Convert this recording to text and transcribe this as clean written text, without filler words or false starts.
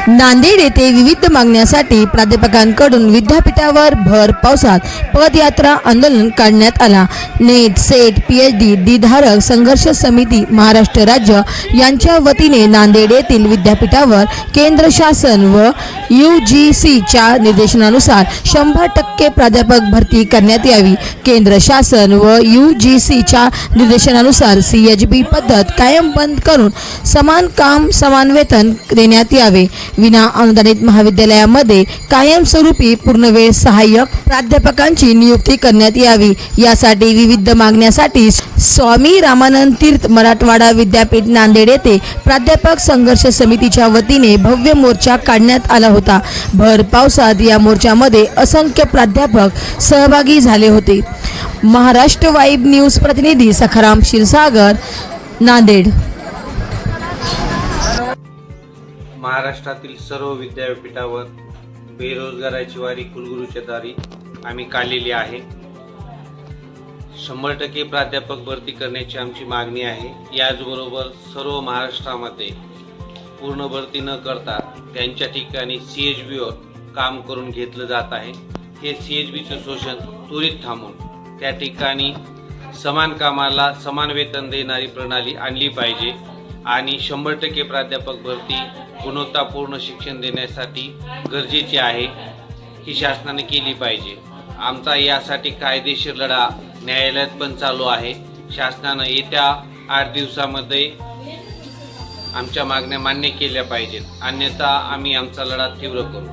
नांदेड येथे विविध मागण्यांसाठी प्राध्यापकांकडून विद्यापीठावर भर पावसात पदयात्रा आंदोलन काढण्यात आला। नेट सेट पीएचडी डी-धारक संघर्ष समिती महाराष्ट्र राज्य यांच्या वतीने नांदेड येथील विद्यापीठावर केंद्र शासन व यूजीसीच्या निर्देशानुसार 100% प्राध्यापक भरती करण्यात यावी। केंद्र शासन व यूजीसीच्या निर्देशानुसार सीएचबी पद्धत कायम बंद करून समान काम समान वेतन देण्यात यावे। विना अनुदानित महाविद्यालयामध्ये कायमस्वरूपी पूर्णवेळ सहाय्यक प्राध्यापकांची नियुक्ती करण्यात यावी। यासाठी विविध मागण्यासाठी स्वामी रामानंद तीर्थ मराठवाडा विद्यापीठ नांदेड येथे प्राध्यापक संघर्ष समितीच्या वतीने भव्य मोर्चा काढण्यात आला होता। भर पावसात या मोर्चामध्ये असंख्य प्राध्यापक सहभागी झाले होते। महाराष्ट्र वाईब न्यूज प्रतिनिधी सखाराम क्षीरसागर, नांदेड। महाराष्ट्रातील सर्व विद्यापीठावर बेरोजगाराची वारी कुलगुरूच्या दारी आम्ही काढलेली आहे। 100% प्राध्यापक भरती करण्याची आमची मागणी आहे। याचबरोबर सर्व महाराष्ट्रामध्ये पूर्ण भरती न करता त्यांच्या ठिकाणी सीएचबीवर काम करून घेतलं जात आहे। हे सीएचबीचे शोषण त्वरित थांबून त्या ठिकाणी समान कामाला समान वेतन देणारी प्रणाली आणली पाहिजे आणि 100% प्राध्यापक भरती गुणवत्तापूर्ण शिक्षण देण्यासाठी गरजेची आहे, ही शासनाने केली पाहिजे। आमचा यासाठी कायदेशीर लढा न्यायालयात पण चालू आहे। शासनानं येत्या 8 दिवसामध्ये आमच्या मागण्या मान्य केल्या पाहिजेत, अन्यथा आम्ही आमचा लढा तीव्र करू।